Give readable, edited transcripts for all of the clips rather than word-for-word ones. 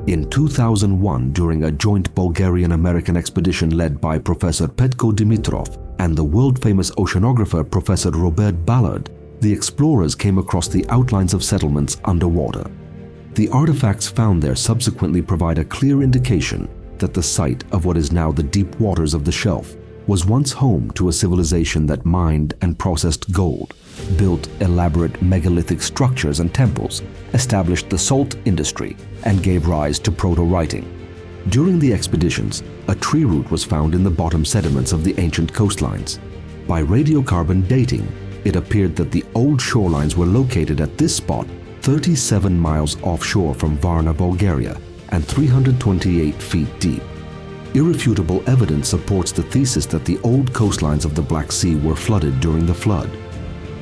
In 2001, during a joint Bulgarian-American expedition led by Professor Petko Dimitrov and the world-famous oceanographer Professor Ballard, the explorers came across the outlines of settlements underwater. The artifacts found there subsequently provide a clear indication that the site of what is now the deep waters of the shelf was once home to a civilization that mined and processed gold, built elaborate megalithic structures and temples, established the salt industry, and gave rise to proto-writing. During the expeditions, a tree root was found in the bottom sediments of the ancient coastlines. By radiocarbon dating, it appeared that the old shorelines were located at this spot 37 miles offshore from Varna, Bulgaria, and 328 feet deep. Irrefutable evidence supports the thesis that the old coastlines of the Black Sea were flooded during the flood.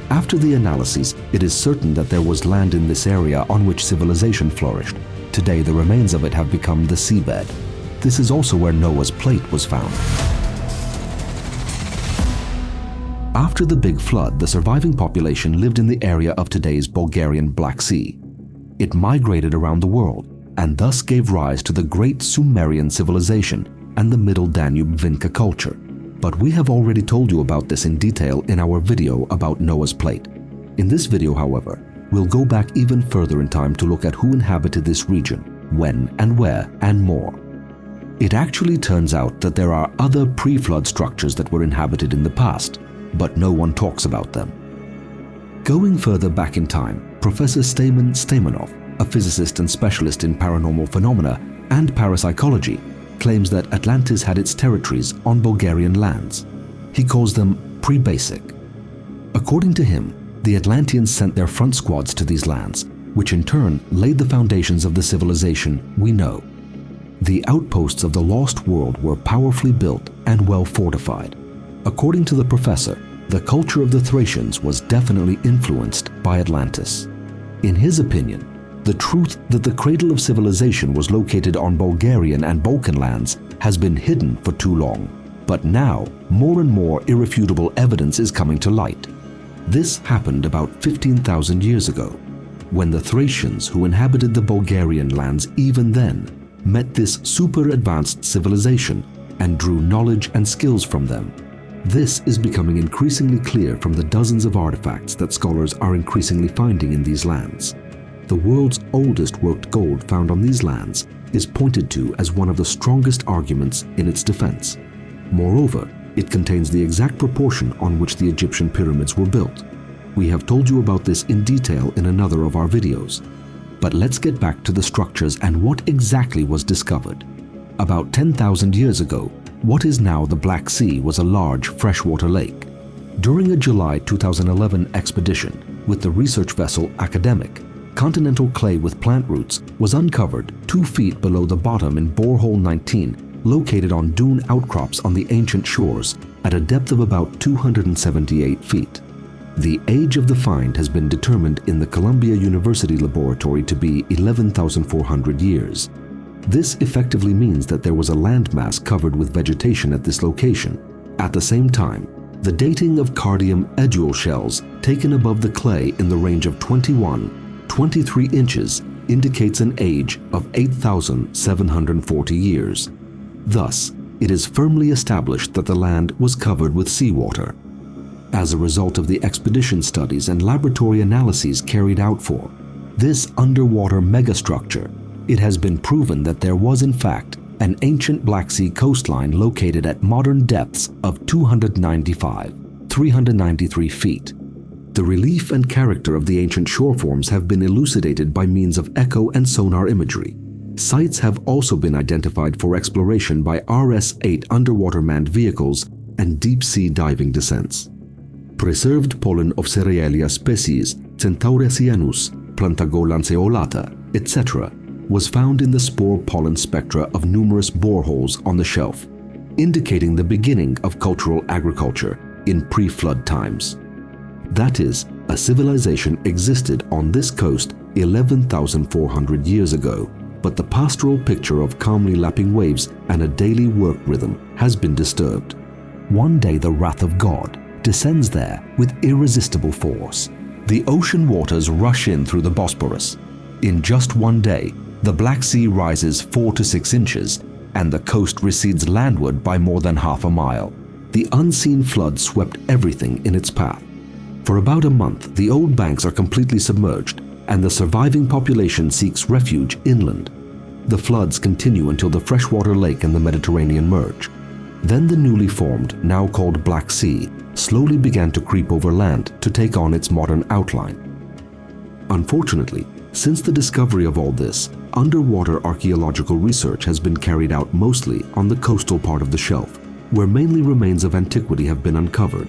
After the analyses, it is certain that there was land in this area on which civilization flourished. Today, the remains of it have become the seabed. This is also where Noah's plate was found. After the Big Flood, the surviving population lived in the area of today's Bulgarian Black Sea. It migrated around the world and thus gave rise to the great Sumerian civilization and the Middle Danube Vinca culture. But we have already told you about this in detail in our video about Noah's plate. In this video, however, we'll go back even further in time to look at who inhabited this region, when and where, and more. It actually turns out that there are other pre-flood structures that were inhabited in the past, but no one talks about them. Going further back in time, Professor Stamen Stamenov, a physicist and specialist in paranormal phenomena and parapsychology, claims that Atlantis had its territories on Bulgarian lands. He calls them pre-basic. According to him, the Atlanteans sent their front squads to these lands, which in turn laid the foundations of the civilization we know. The outposts of the lost world were powerfully built and well fortified. According to the professor, the culture of the Thracians was definitely influenced by Atlantis. In his opinion, the truth that the cradle of civilization was located on Bulgarian and Balkan lands has been hidden for too long. But now, more and more irrefutable evidence is coming to light. This happened about 15,000 years ago, when the Thracians who inhabited the Bulgarian lands even then met this super advanced civilization and drew knowledge and skills from them. This is becoming increasingly clear from the dozens of artifacts that scholars are increasingly finding in these lands. The world's oldest worked gold found on these lands is pointed to as one of the strongest arguments in its defense. Moreover, it contains the exact proportion on which the Egyptian pyramids were built. We have told you about this in detail in another of our videos. But let's get back to the structures and what exactly was discovered. About 10,000 years ago, what is now the Black Sea was a large freshwater lake. During a July 2011 expedition with the research vessel Academic, continental clay with plant roots was uncovered 2 feet below the bottom in borehole 19, located on dune outcrops on the ancient shores at a depth of about 278 feet. The age of the find has been determined in the Columbia University laboratory to be 11,400 years. This effectively means that there was a landmass covered with vegetation at this location. At the same time, the dating of cardium edule shells taken above the clay in the range of 23 inches indicates an age of 8,740 years. Thus, it is firmly established that the land was covered with seawater. As a result of the expedition studies and laboratory analyses carried out for this underwater megastructure, it has been proven that there was in fact an ancient Black Sea coastline located at modern depths of 393 feet. The relief and character of the ancient shoreforms have been elucidated by means of echo and sonar imagery. Sites have also been identified for exploration by RS-8 underwater manned vehicles and deep-sea diving descents. Preserved pollen of Cerealia species, Centauresianus, Plantago-lanceolata, etc., was found in the spore pollen spectra of numerous boreholes on the shelf, indicating the beginning of cultural agriculture in pre-flood times. That is, a civilization existed on this coast 11,400 years ago, but the pastoral picture of calmly lapping waves and a daily work rhythm has been disturbed. One day the wrath of God descends there with irresistible force. The ocean waters rush in through the Bosporus. In just one day, the Black Sea rises 4 to 6 inches, and the coast recedes landward by more than half a mile. The unseen flood swept everything in its path. For about a month, the old banks are completely submerged, and the surviving population seeks refuge inland. The floods continue until the freshwater lake and the Mediterranean merge. Then the newly formed, now called Black Sea, slowly began to creep over land to take on its modern outline. Unfortunately, since the discovery of all this, underwater archaeological research has been carried out mostly on the coastal part of the shelf, where mainly remains of antiquity have been uncovered.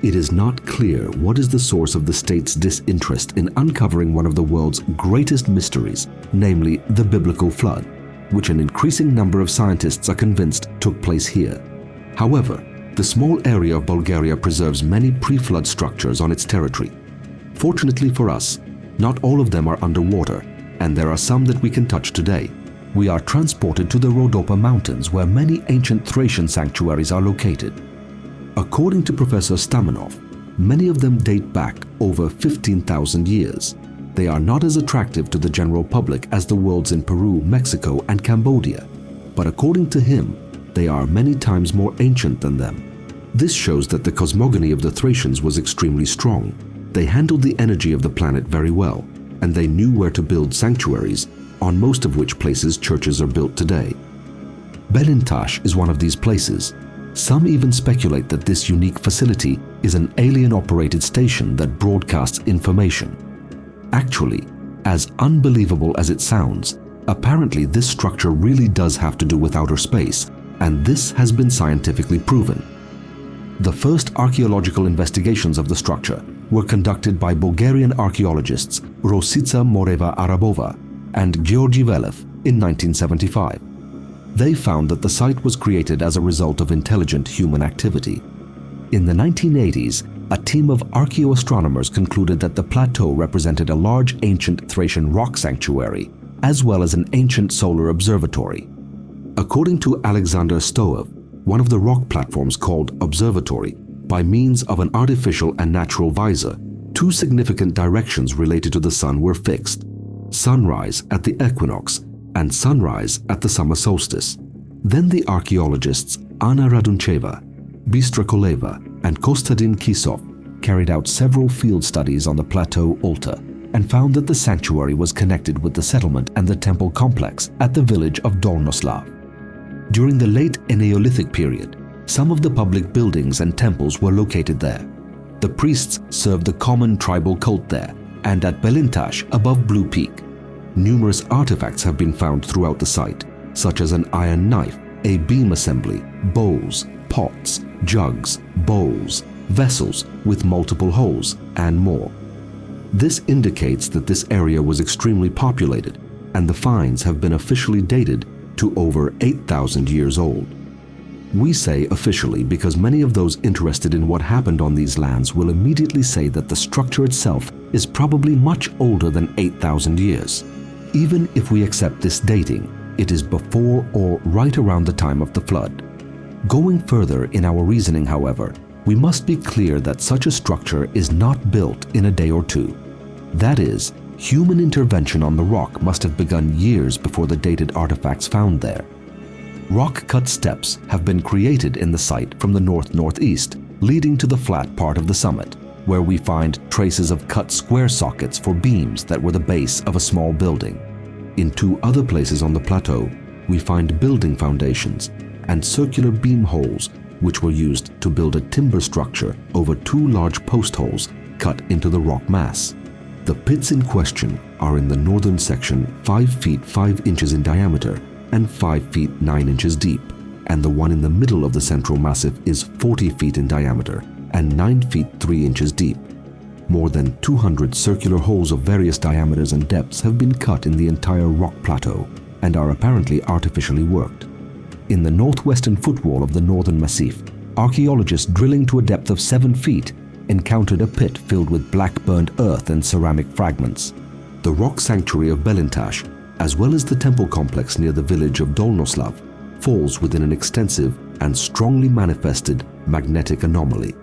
It is not clear what is the source of the state's disinterest in uncovering one of the world's greatest mysteries, namely the biblical flood, which an increasing number of scientists are convinced took place here. However, the small area of Bulgaria preserves many pre-flood structures on its territory. Fortunately for us, not all of them are underwater, and there are some that we can touch today. We are transported to the Rhodope Mountains, where many ancient Thracian sanctuaries are located. According to Professor Stamanov, many of them date back over 15,000 years. They are not as attractive to the general public as the worlds in Peru, Mexico, and Cambodia, but according to him, they are many times more ancient than them. This shows that the cosmogony of the Thracians was extremely strong. They handled the energy of the planet very well, and they knew where to build sanctuaries, on most of which places churches are built today. Belintash is one of these places. Some even speculate that this unique facility is an alien-operated station that broadcasts information. Actually, as unbelievable as it sounds, apparently this structure really does have to do with outer space, and this has been scientifically proven. The first archaeological investigations of the structure were conducted by Bulgarian archaeologists Rosica Moreva-Arabova and Georgi Velev in 1975. They found that the site was created as a result of intelligent human activity. In the 1980s, a team of archaeoastronomers concluded that the plateau represented a large ancient Thracian rock sanctuary, as well as an ancient solar observatory. According to Alexander Stoev, one of the rock platforms called Observatory, by means of an artificial and natural visor, two significant directions related to the sun were fixed: sunrise at the equinox and sunrise at the summer solstice. Then the archaeologists Anna Raduncheva, Bistra Koleva, and Kostadin Kisov carried out several field studies on the plateau Alta and found that the sanctuary was connected with the settlement and the temple complex at the village of Dolnoslav. During the late Neolithic period, some of the public buildings and temples were located there. The priests served the common tribal cult there, and at Belintash above Blue Peak. Numerous artifacts have been found throughout the site, such as an iron knife, a beam assembly, bowls, pots, jugs, bowls, vessels with multiple holes, and more. This indicates that this area was extremely populated, and the finds have been officially dated to over 8,000 years old. We say officially because many of those interested in what happened on these lands will immediately say that the structure itself is probably much older than 8,000 years. Even if we accept this dating, it is before or right around the time of the flood. Going further in our reasoning, however, we must be clear that such a structure is not built in a day or two. That is, human intervention on the rock must have begun years before the dated artifacts found there. Rock-cut steps have been created in the site from the north-northeast, leading to the flat part of the summit, where we find traces of cut square sockets for beams that were the base of a small building. In two other places on the plateau, we find building foundations and circular beam holes which were used to build a timber structure over two large post holes cut into the rock mass. The pits in question are in the northern section 5 feet 5 inches in diameter and 5 feet 9 inches deep, and the one in the middle of the central massif is 40 feet in diameter and 9 feet 3 inches deep. More than 200 circular holes of various diameters and depths have been cut in the entire rock plateau and are apparently artificially worked. In the northwestern footwall of the northern massif, archaeologists drilling to a depth of 7 feet encountered a pit filled with black burned earth and ceramic fragments. The rock sanctuary of Belintash, as well as the temple complex near the village of Dolnoslav, falls within an extensive and strongly manifested magnetic anomaly.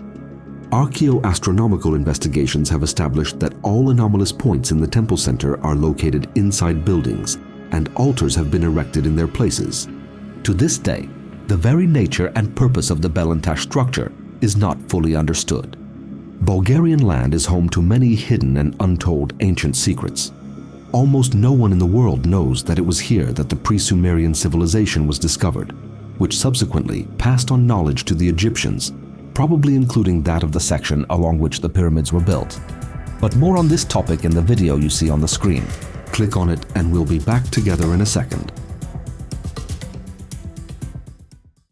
Archaeoastronomical investigations have established that all anomalous points in the temple center are located inside buildings, and altars have been erected in their places. To this day, the very nature and purpose of the Belentash structure is not fully understood. Bulgarian land is home to many hidden and untold ancient secrets. Almost no one in the world knows that it was here that the pre-Sumerian civilization was discovered, which subsequently passed on knowledge to the Egyptians, probably including that of the section along which the pyramids were built. But more on this topic in the video you see on the screen. Click on it and we'll be back together in a second.